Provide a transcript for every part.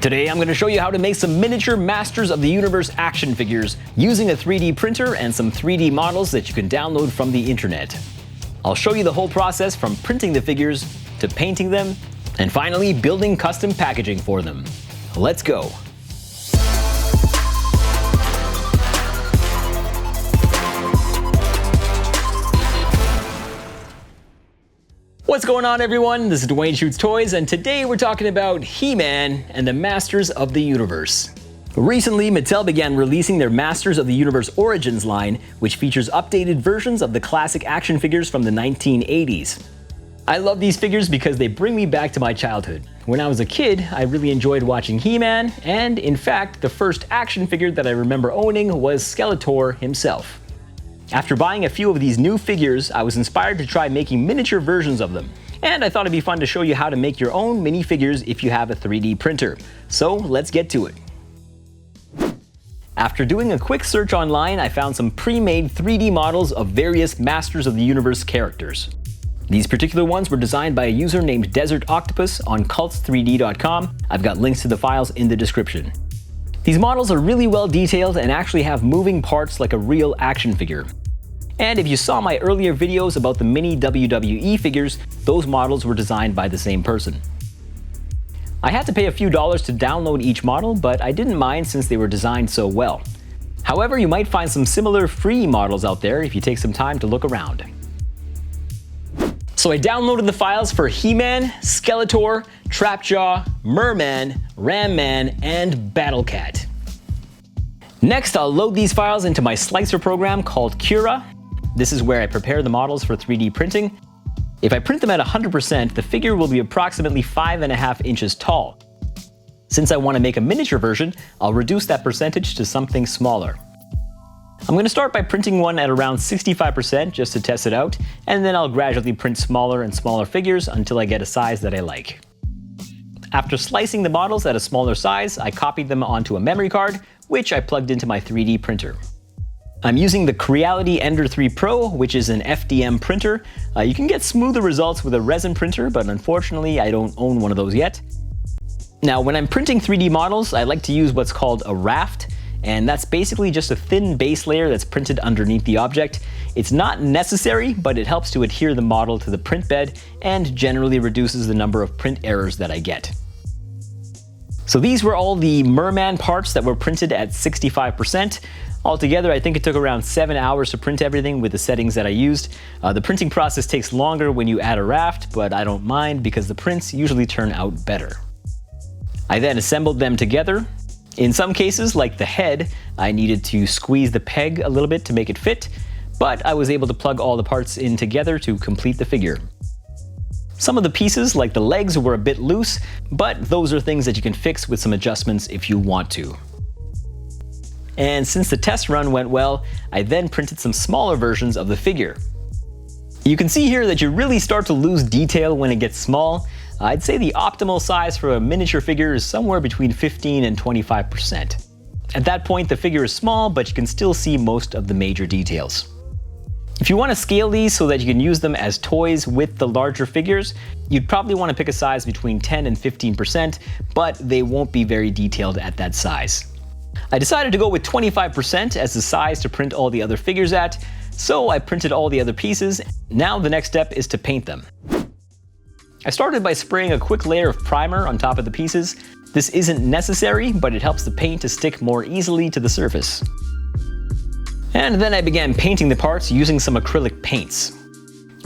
Today I'm going to show you how to make some miniature Masters of the Universe action figures using a 3D printer and some 3D models that you can download from the internet. I'll show you the whole process from printing the figures to painting them and finally building custom packaging for them. Let's go! What's going on, everyone? This is Dwayne Shoots Toys, and today we're talking about He-Man and the Masters of the Universe. Recently, Mattel began releasing their Masters of the Universe Origins line, which features updated versions of the classic action figures from the 1980s. I love these figures because they bring me back to my childhood. When I was a kid, I really enjoyed watching He-Man, and in fact, the first action figure that I remember owning was Skeletor himself. After buying a few of these new figures, I was inspired to try making miniature versions of them. And I thought it'd be fun to show you how to make your own minifigures if you have a 3D printer. So let's get to it. After doing a quick search online, I found some pre-made 3D models of various Masters of the Universe characters. These particular ones were designed by a user named Desert Octopus on cults3d.com. I've got links to the files in the description. These models are really well detailed and actually have moving parts like a real action figure. And if you saw my earlier videos about the mini WWE figures, those models were designed by the same person. I had to pay a few dollars to download each model, but I didn't mind since they were designed so well. However, you might find some similar free models out there if you take some time to look around. So I downloaded the files for He-Man, Skeletor, Trapjaw, Mer Man, Ram Man, and Battlecat. Next, I'll load these files into my slicer program called Cura. This is where I prepare the models for 3D printing. If I print them at 100%, the figure will be approximately 5.5 inches tall. Since I want to make a miniature version, I'll reduce that percentage to something smaller. I'm going to start by printing one at around 65% just to test it out, and then I'll gradually print smaller and smaller figures until I get a size that I like. After slicing the models at a smaller size, I copied them onto a memory card, which I plugged into my 3D printer. I'm using the Creality Ender 3 Pro, which is an FDM printer. You can get smoother results with a resin printer, but unfortunately I don't own one of those yet. Now, when I'm printing 3D models, I like to use what's called a raft, and that's basically just a thin base layer that's printed underneath the object. It's not necessary, but it helps to adhere the model to the print bed and generally reduces the number of print errors that I get. So these were all the Mer Man parts that were printed at 65%. Altogether, I think it took around 7 hours to print everything with the settings that I used. The printing process takes longer when you add a raft, but I don't mind because the prints usually turn out better. I then assembled them together. In some cases, like the head, I needed to squeeze the peg a little bit to make it fit, but I was able to plug all the parts in together to complete the figure. Some of the pieces, like the legs, were a bit loose, but those are things that you can fix with some adjustments if you want to. And since the test run went well, I then printed some smaller versions of the figure. You can see here that you really start to lose detail when it gets small. I'd say the optimal size for a miniature figure is somewhere between 15 and 25%. At that point, the figure is small, but you can still see most of the major details. If you want to scale these so that you can use them as toys with the larger figures, you'd probably want to pick a size between 10 and 15%, but they won't be very detailed at that size. I decided to go with 25% as the size to print all the other figures at, so I printed all the other pieces. Now the next step is to paint them. I started by spraying a quick layer of primer on top of the pieces. This isn't necessary, but it helps the paint to stick more easily to the surface. And then I began painting the parts using some acrylic paints.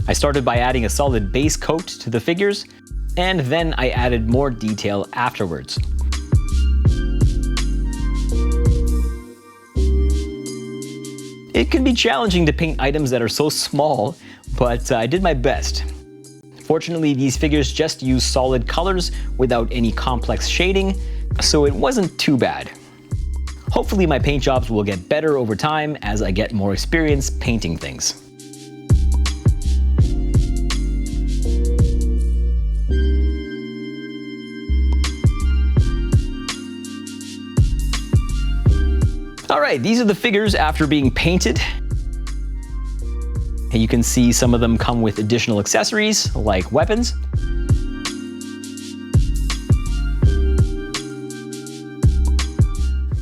I started by adding a solid base coat to the figures, and then I added more detail afterwards. It can be challenging to paint items that are so small, but I did my best. Fortunately, these figures just use solid colors without any complex shading, so it wasn't too bad. Hopefully my paint jobs will get better over time as I get more experience painting things. Alright, these are the figures after being painted. And you can see some of them come with additional accessories like weapons.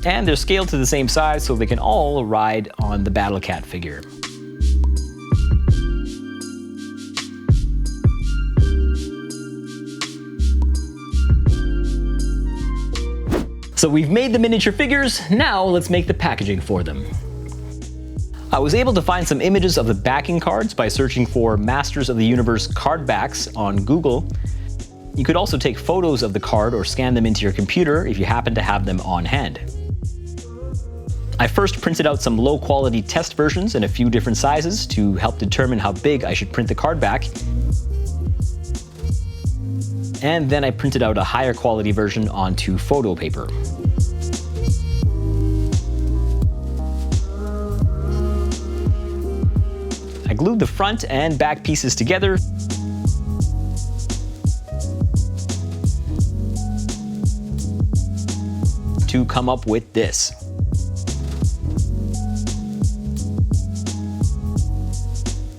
And they're scaled to the same size so they can all ride on the Battlecat figure. So we've made the miniature figures, now let's make the packaging for them. I was able to find some images of the backing cards by searching for Masters of the Universe card backs on Google. You could also take photos of the card or scan them into your computer if you happen to have them on hand. I first printed out some low quality test versions in a few different sizes to help determine how big I should print the card back. And then I printed out a higher quality version onto photo paper. I glued the front and back pieces together to come up with this.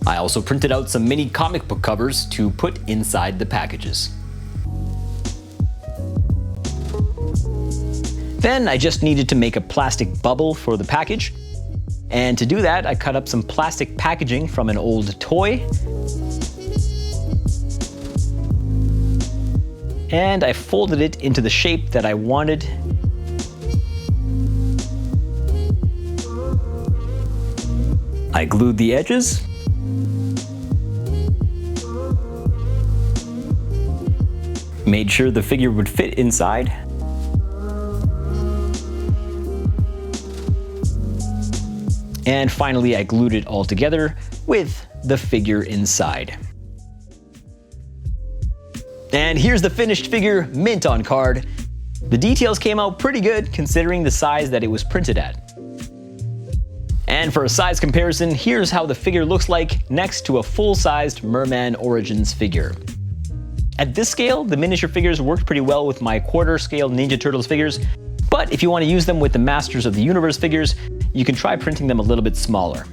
I also printed out some mini comic book covers to put inside the packages. Then I just needed to make a plastic bubble for the package. And to do that, I cut up some plastic packaging from an old toy. And I folded it into the shape that I wanted. I glued the edges. Made sure the figure would fit inside. And finally, I glued it all together with the figure inside. And here's the finished figure, mint on card. The details came out pretty good considering the size that it was printed at. And for a size comparison, here's how the figure looks like next to a full-sized Mer Man Origins figure. At this scale, the miniature figures worked pretty well with my quarter-scale Ninja Turtles figures, but if you want to use them with the Masters of the Universe figures, you can try printing them a little bit smaller.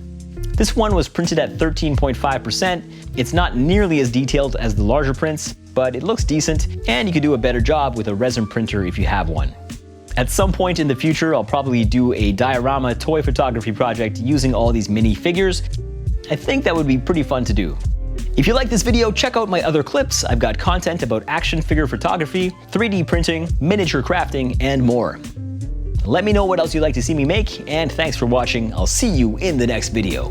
This one was printed at 13.5%. It's not nearly as detailed as the larger prints, but it looks decent, and you could do a better job with a resin printer if you have one. At some point in the future, I'll probably do a diorama toy photography project using all these mini figures. I think that would be pretty fun to do. If you like this video, check out my other clips. I've got content about action figure photography, 3D printing, miniature crafting, and more. Let me know what else you'd like to see me make, and thanks for watching. I'll see you in the next video.